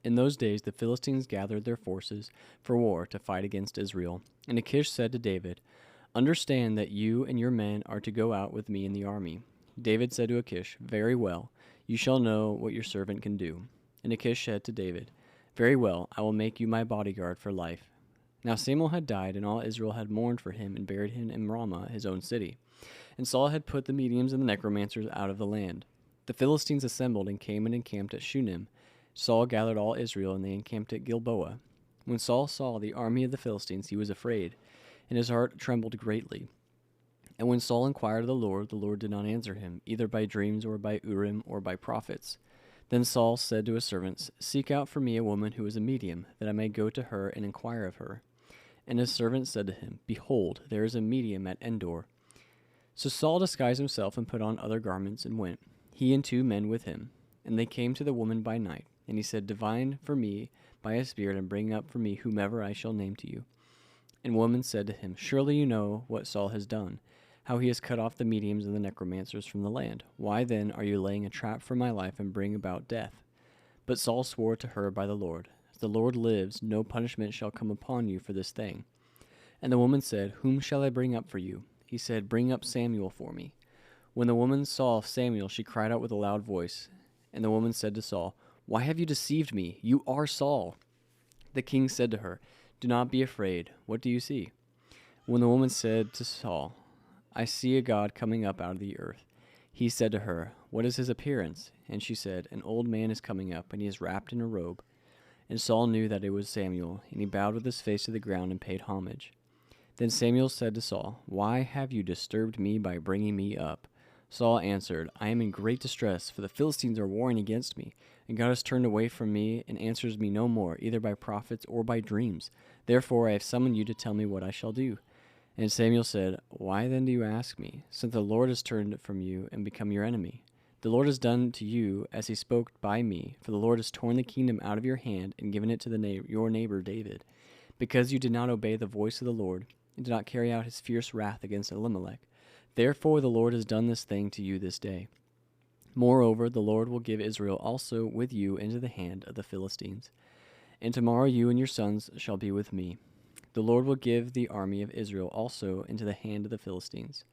In those days the Philistines gathered their forces for war to fight against Israel. And Achish said to David, "Understand that you and your men are to go out with me in the army." David said to Achish, "Very well, you shall know what your servant can do." And Achish said to David, "Very well, I will make you my bodyguard for life." Now Samuel had died, and all Israel had mourned for him and buried him in Ramah, his own city. And Saul had put the mediums and the necromancers out of the land. The Philistines assembled and came and encamped at Shunem. Saul gathered all Israel, and they encamped at Gilboa. When Saul saw the army of the Philistines, he was afraid, and his heart trembled greatly. And when Saul inquired of the Lord did not answer him, either by dreams or by Urim or by prophets. Then Saul said to his servants, "Seek out for me a woman who is a medium, that I may go to her and inquire of her." And his servants said to him, "Behold, there is a medium at Endor." So Saul disguised himself and put on other garments and went, he and 2 men with him. And they came to the woman by night. And he said, "Divine for me by a spirit, and bring up for me whomever I shall name to you." And woman said to him, "Surely you know what Saul has done, how he has cut off the mediums and the necromancers from the land. Why then are you laying a trap for my life and bring about death?" But Saul swore to her by the Lord, "As the Lord lives, no punishment shall come upon you for this thing." And the woman said, "Whom shall I bring up for you?" He said, "Bring up Samuel for me." When the woman saw Samuel, she cried out with a loud voice. And the woman said to Saul, "Why have you deceived me? You are Saul." The king said to her, "Do not be afraid. What do you see?" When the woman said to Saul, "I see a god coming up out of the earth." He said to her, "What is his appearance?" And she said, "An old man is coming up, and he is wrapped in a robe." And Saul knew that it was Samuel, and he bowed with his face to the ground and paid homage. Then Samuel said to Saul, "Why have you disturbed me by bringing me up?" Saul answered, "I am in great distress, for the Philistines are warring against me, and God has turned away from me and answers me no more, either by prophets or by dreams. Therefore I have summoned you to tell me what I shall do." And Samuel said, "Why then do you ask me, since the Lord has turned from you and become your enemy? The Lord has done to you as he spoke by me, for the Lord has torn the kingdom out of your hand and given it to your neighbor David, because you did not obey the voice of the Lord, and did not carry out his fierce wrath against Elimelech. Therefore the Lord has done this thing to you this day. Moreover, the Lord will give Israel also with you into the hand of the Philistines. And tomorrow you and your sons shall be with me. The Lord will give the army of Israel also into the hand of the Philistines."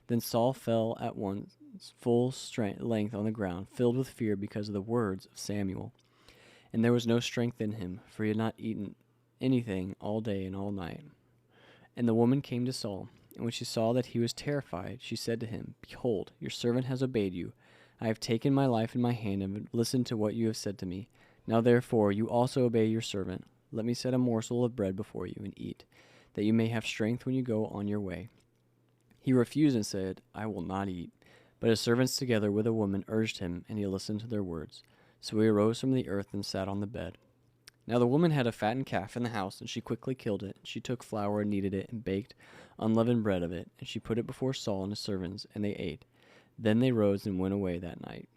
Then Saul fell at once full length on the ground, filled with fear because of the words of Samuel. And there was no strength in him, for he had not eaten anything all day and all night. And the woman came to Saul, and when she saw that he was terrified, she said to him, "Behold, your servant has obeyed you. I have taken my life in my hand and listened to what you have said to me. Now therefore you also obey your servant. Let me set a morsel of bread before you and eat, that you may have strength when you go on your way." He refused and said, "I will not eat." But his servants together with a woman urged him, and he listened to their words. So he arose from the earth and sat on the bed. Now the woman had a fattened calf in the house, and she quickly killed it. She took flour and kneaded it, and baked unleavened bread of it, and she put it before Saul and his servants, and they ate. Then they rose and went away that night.